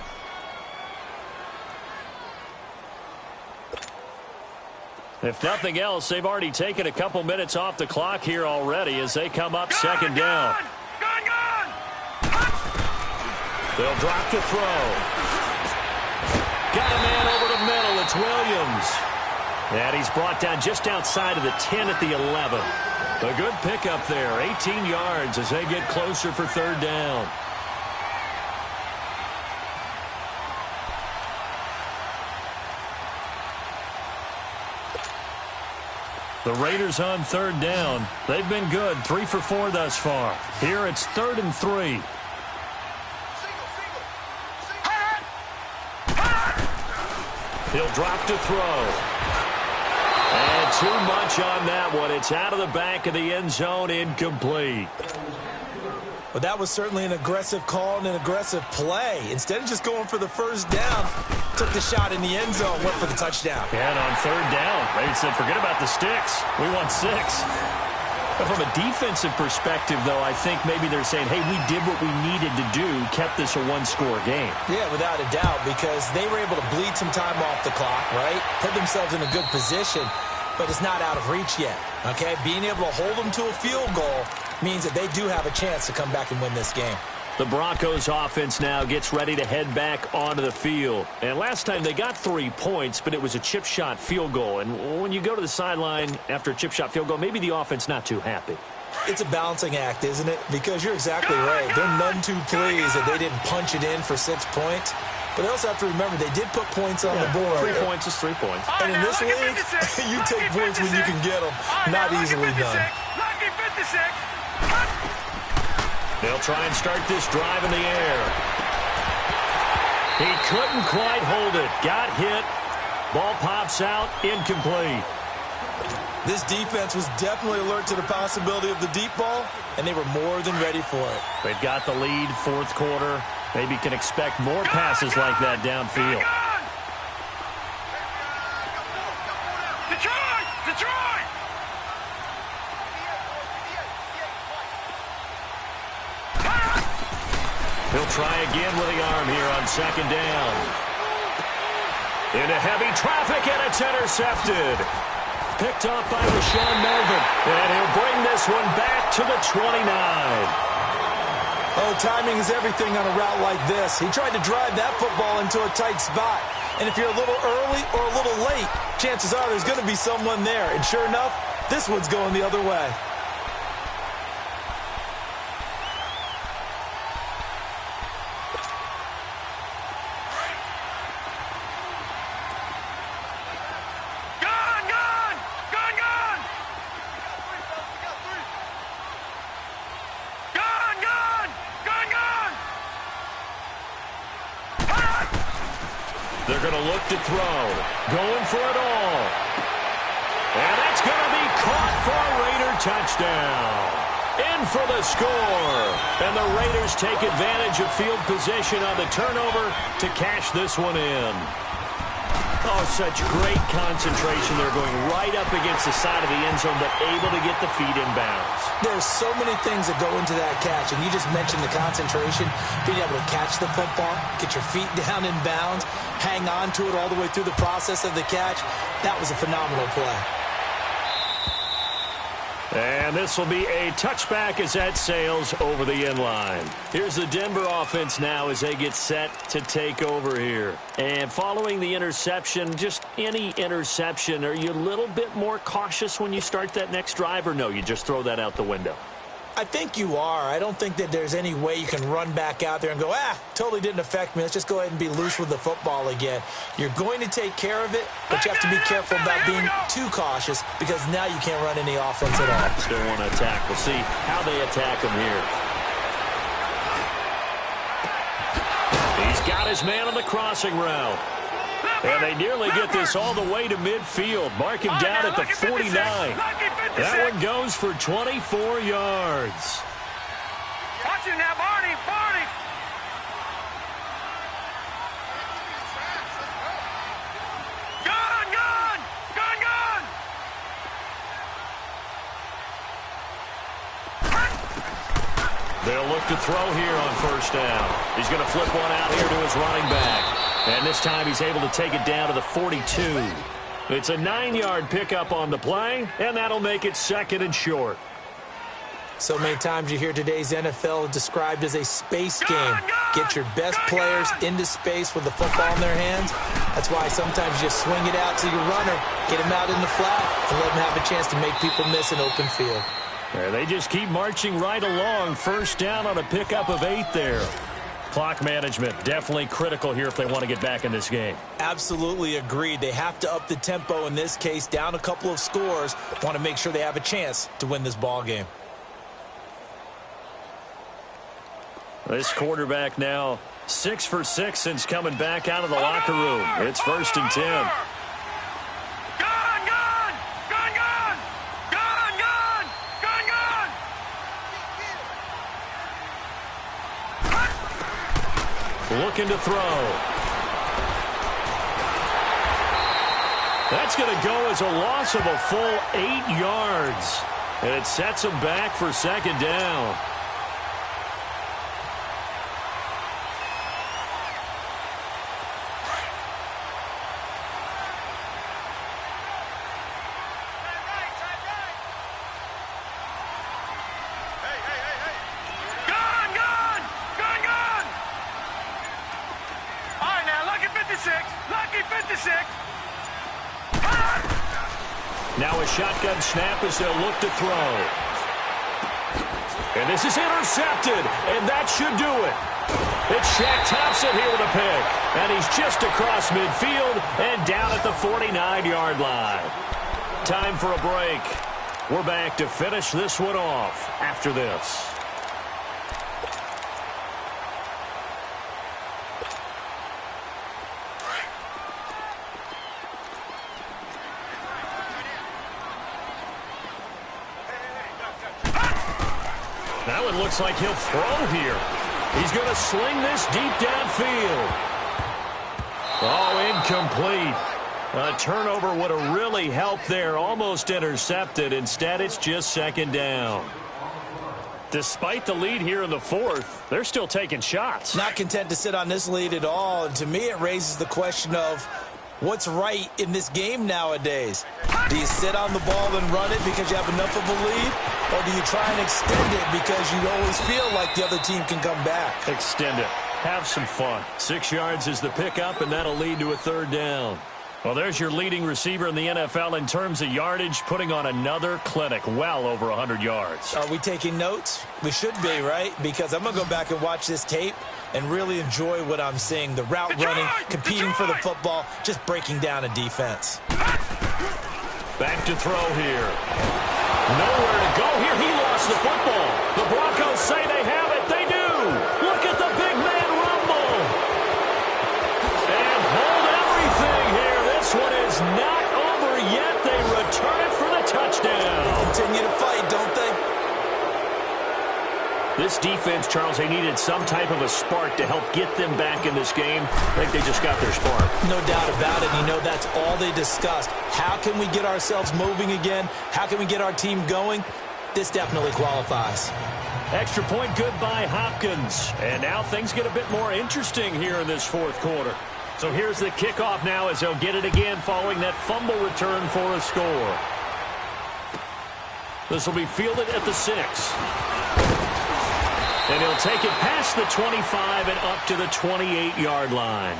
If nothing else, they've already taken a couple minutes off the clock here already as they come up 2nd down. They'll drop to throw. Got a man over the middle. It's Williams. And he's brought down just outside of the 10 at the 11. A good pickup there. 18 yards as they get closer for 3rd down. The Raiders on 3rd down. They've been good. 3 for 4 thus far. Here it's 3rd and 3. He'll drop to throw. And too much on that one. It's out of the back of the end zone, incomplete. Well, that was certainly an aggressive call and an aggressive play. Instead of just going for the 1st down, took the shot in the end zone, went for the touchdown. And on 3rd down, Ray said, forget about the sticks. We want 6. But from a defensive perspective, though, I think maybe they're saying, hey, we did what we needed to do, kept this a 1-score game. Yeah, without a doubt, because they were able to bleed some time off the clock, right? Put themselves in a good position, but it's not out of reach yet, okay? Being able to hold them to a field goal means that they do have a chance to come back and win this game. The Broncos offense now gets ready to head back onto the field. And last time they got 3 points, but it was a chip shot field goal. And when you go to the sideline after a chip shot field goal, maybe the offense not too happy. It's a balancing act, isn't it? Because you're exactly right. They're none too pleased that they didn't punch it in for 6 points. But they also have to remember they did put points on the board. 3 points is 3 points. And in this league, you take points when you can get them. Not easily done. They'll try and start this drive in the air. He couldn't quite hold it. Got hit. Ball pops out. Incomplete. This defense was definitely alert to the possibility of the deep ball, and they were more than ready for it. They've got the lead, fourth quarter. Maybe can expect more passes like that downfield. Detroit! Detroit! He'll try again with the arm here on second down. Into heavy traffic, and it's intercepted. Picked off by Rashawn Melvin. And he'll bring this one back to the 29. Oh, timing is everything on a route like this. He tried to drive that football into a tight spot. And if you're a little early or a little late, chances are there's going to be someone there. And sure enough, this one's going the other way. They're going to look to throw. Going for it all. And that's going to be caught for a Raider touchdown. In for the score. And the Raiders take advantage of field position on the turnover to cash this one in. Oh, such great concentration. They're going right up against the side of the end zone, but able to get the feet in bounds. There's so many things that go into that catch, and you just mentioned the concentration, being able to catch the football, get your feet down in bounds, hang on to it all the way through the process of the catch. That was a phenomenal play. And this will be a touchback as that sails over the end line. Here's the Denver offense now as they get set to take over here. And following the interception, just any interception, are you a little bit more cautious when you start that next drive, or no, you just throw that out the window? I think you are. I don't think that there's any way you can run back out there and go, totally didn't affect me. Let's just go ahead and be loose with the football again. You're going to take care of it, but you have to be careful about being too cautious because now you can't run any offense at all. Still want to attack. We'll see how they attack him here. He's got his man on the crossing route. And they nearly get this all the way to midfield. Mark him down at the 49. That one goes for 24 yards. Watch him now, Barney, Barney. Gun, gun, gun, gun. They'll look to throw here on first down. He's going to flip one out here to his running back. And this time he's able to take it down to the 42. It's a 9-yard pickup on the play, and that'll make it second and short. So many times you hear today's NFL described as a space game. Get your best players into space with the football in their hands. That's why sometimes you just swing it out to your runner, get him out in the flat, and let him have a chance to make people miss an open field. They just keep marching right along. First down on a pickup of 8 there. Clock management, definitely critical here if they want to get back in this game. Absolutely agreed. They have to up the tempo in this case, down a couple of scores. Want to make sure they have a chance to win this ball game. This quarterback now 6 for 6 since coming back out of the locker room. It's 1st and 10. Looking to throw. That's going to go as a loss of a full 8 yards. And it sets him back for second down. Now a shotgun snap as they'll look to throw. And this is intercepted, and that should do it. It's Shaq Thompson here with a pick. And he's just across midfield and down at the 49-yard line. Time for a break. We're back to finish this one off after this. That one looks like he'll throw here. He's going to sling this deep downfield. Oh, incomplete. A turnover would have really helped there. Almost intercepted. Instead, it's just second down. Despite the lead here in the fourth, they're still taking shots. Not content to sit on this lead at all. And to me, it raises the question of what's right in this game nowadays. Do you sit on the ball and run it because you have enough of a lead? Or do you try and extend it because you always feel like the other team can come back? Extend it. Have some fun. 6 yards is the pickup, and that'll lead to a third down. Well, there's your leading receiver in the NFL in terms of yardage, putting on another clinic, well over 100 yards. Are we taking notes? We should be, right? Because I'm going to go back and watch this tape and really enjoy what I'm seeing. The route running, competing for the football, just breaking down a defense. Back to throw here. Nowhere to go here. He lost the football. The Broncos say they have it. They do. Look at the big man rumble. And hold everything here. This one is not over yet. They return it for the touchdown. They continue to fight, don't they? This defense, Charles, they needed some type of a spark to help get them back in this game. I think they just got their spark. No doubt about it. You know, that's all they discussed. How can we get ourselves moving again? How can we get our team going? This definitely qualifies. Extra point good by Hopkins. And now things get a bit more interesting here in this fourth quarter. So here's the kickoff now as they'll get it again following that fumble return for a score. This will be fielded at the 6. And he'll take it past the 25 and up to the 28-yard line.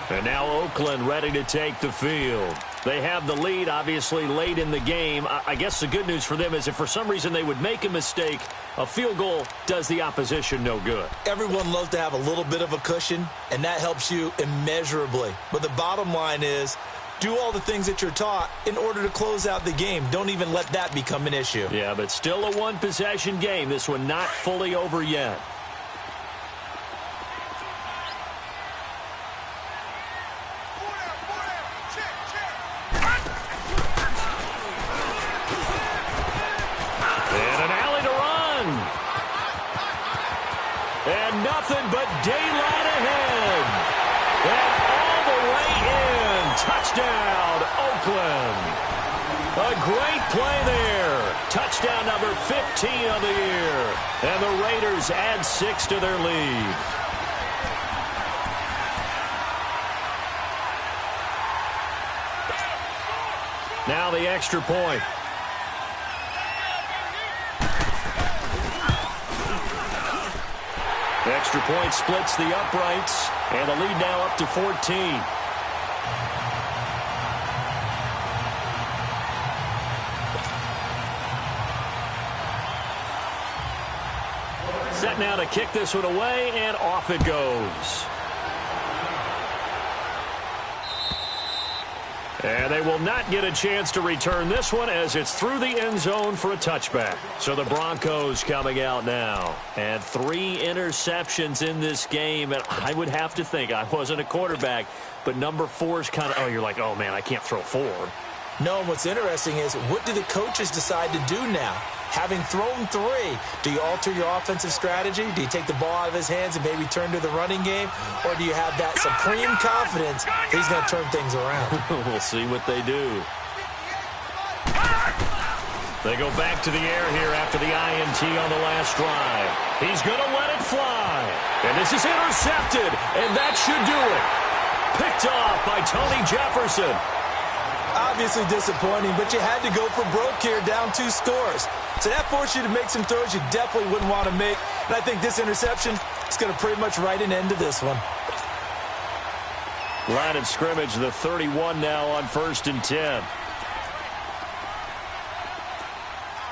And now Oakland ready to take the field. They have the lead, obviously, late in the game. I guess the good news for them is if for some reason they would make a mistake, a field goal does the opposition no good. Everyone loves to have a little bit of a cushion, and that helps you immeasurably. But the bottom line is, do all the things that you're taught in order to close out the game. Don't even let that become an issue. Yeah, but still a one-possession game. This one not fully over yet. And an alley to run. And nothing but daylight ahead. And all the way in. Touchdown, Oakland. A great play there. Touchdown number 15 of the year. And the Raiders add 6 to their lead. Now the extra point. The extra point splits the uprights. And the lead now up to 14. Set now to kick this one away, and off it goes. And they will not get a chance to return this one as it's through the end zone for a touchback. So the Broncos coming out now. And 3 interceptions in this game. And I would have to think, I wasn't a quarterback, but number 4 is kind of, oh, you're like, oh, man, I can't throw 4. No, and what's interesting is, what do the coaches decide to do now? Having thrown 3, do you alter your offensive strategy? Do you take the ball out of his hands and maybe turn to the running game? Or do you have that supreme confidence he's going to turn things around? We'll see what they do. They go back to the air here after the INT on the last drive. He's going to let it fly. And this is intercepted, and that should do it. Picked off by Tony Jefferson. Obviously disappointing, but you had to go for broke here, down 2 scores. So that forced you to make some throws you definitely wouldn't want to make. And I think this interception is going to pretty much write an end to this one. Line of scrimmage, the 31 now on 1st and 10.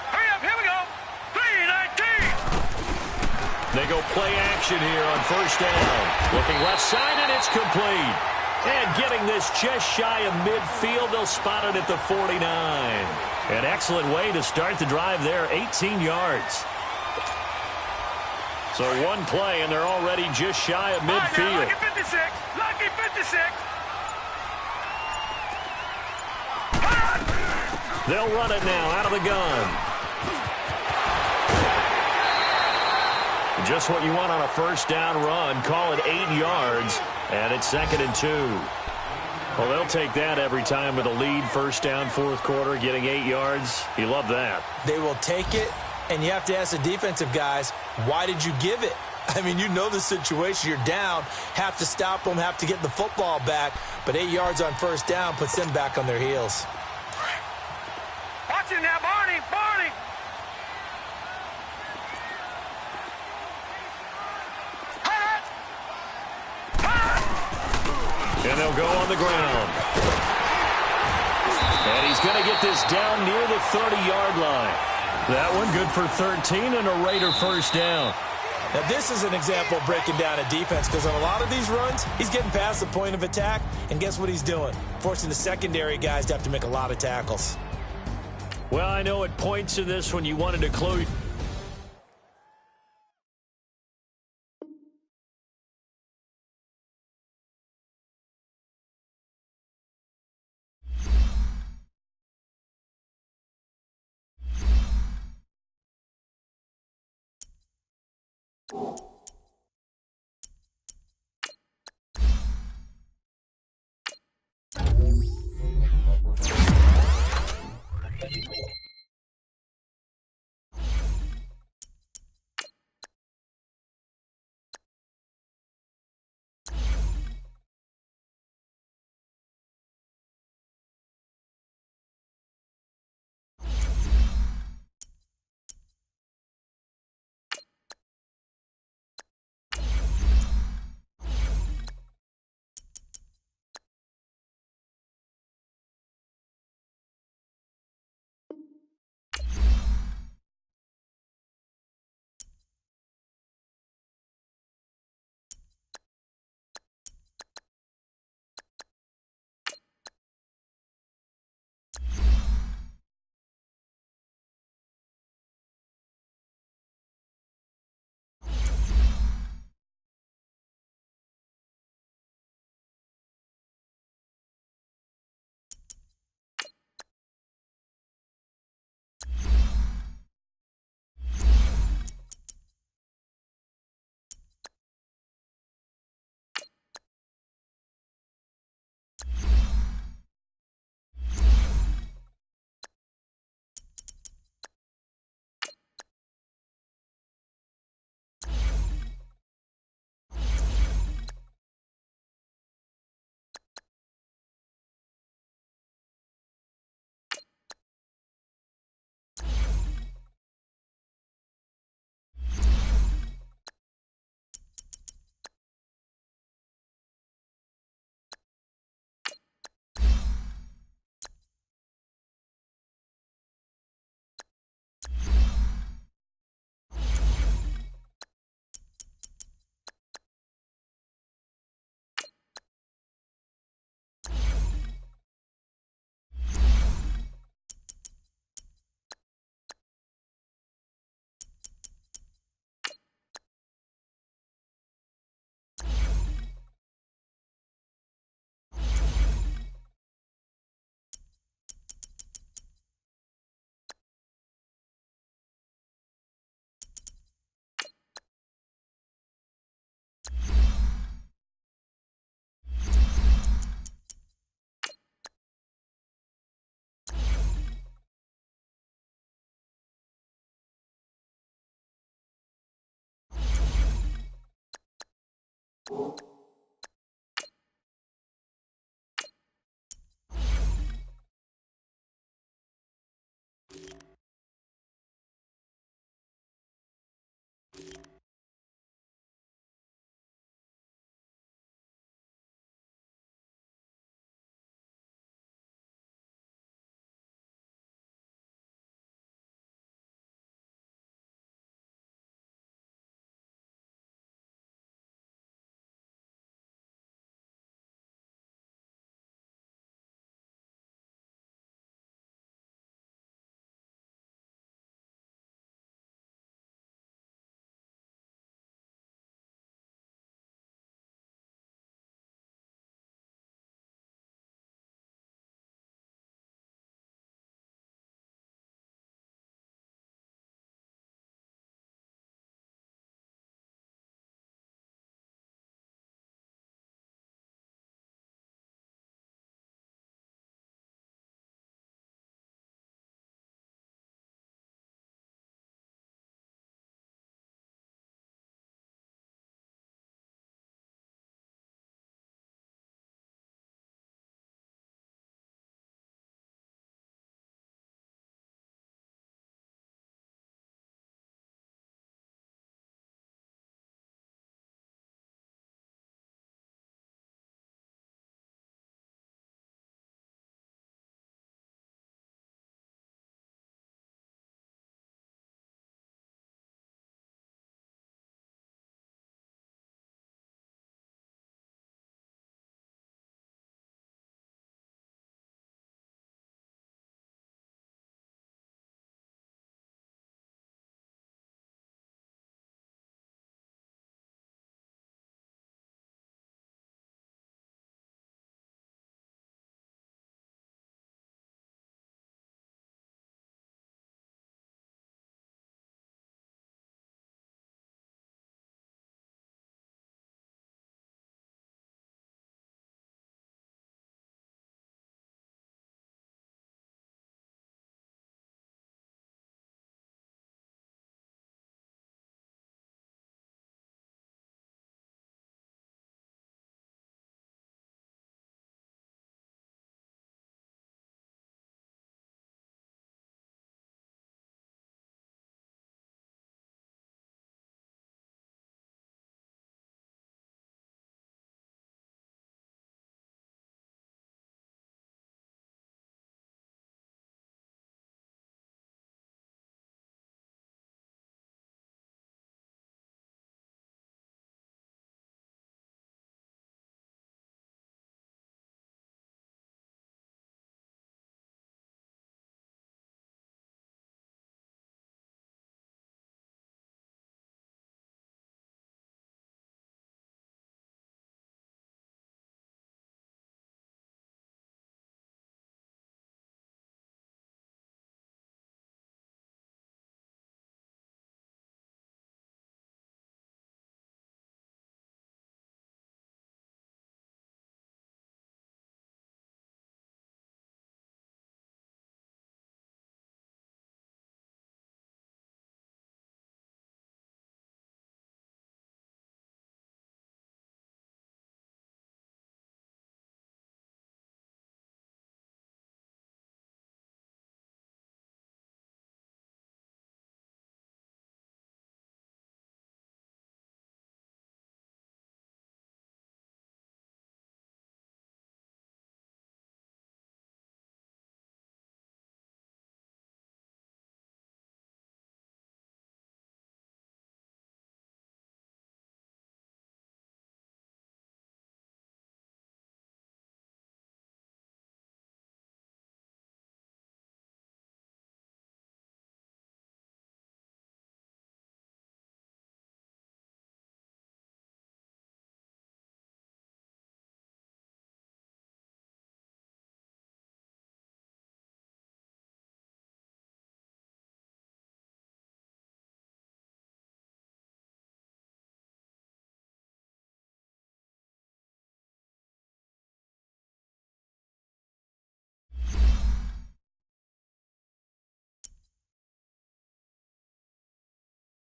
Hurry up, here we go. 3-19. They go play action here on 1st down. Looking left side, and it's complete. And getting this just shy of midfield, they'll spot it at the 49. An excellent way to start the drive there, 18 yards. So one play, and they're already just shy of midfield. Lucky 56. Lucky 56. They'll run it now out of the gun. Just what you want on a first down run. Call it 8 yards, and it's 2nd and 2. Well, they'll take that every time with a lead. First down, fourth quarter, getting 8 yards. You love that. They will take it, and you have to ask the defensive guys, why did you give it? I mean, you know the situation. You're down, have to stop them, have to get the football back, but 8 yards on first down puts them back on their heels. Watch it now, Barney, Barney. And they'll go on the ground. And he's going to get this down near the 30-yard line. That one good for 13 and a Raider first down. Now, this is an example of breaking down a defense because on a lot of these runs, he's getting past the point of attack, and guess what he's doing? Forcing the secondary guys to have to make a lot of tackles. Well, I know at points in this when you wanted to close.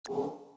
you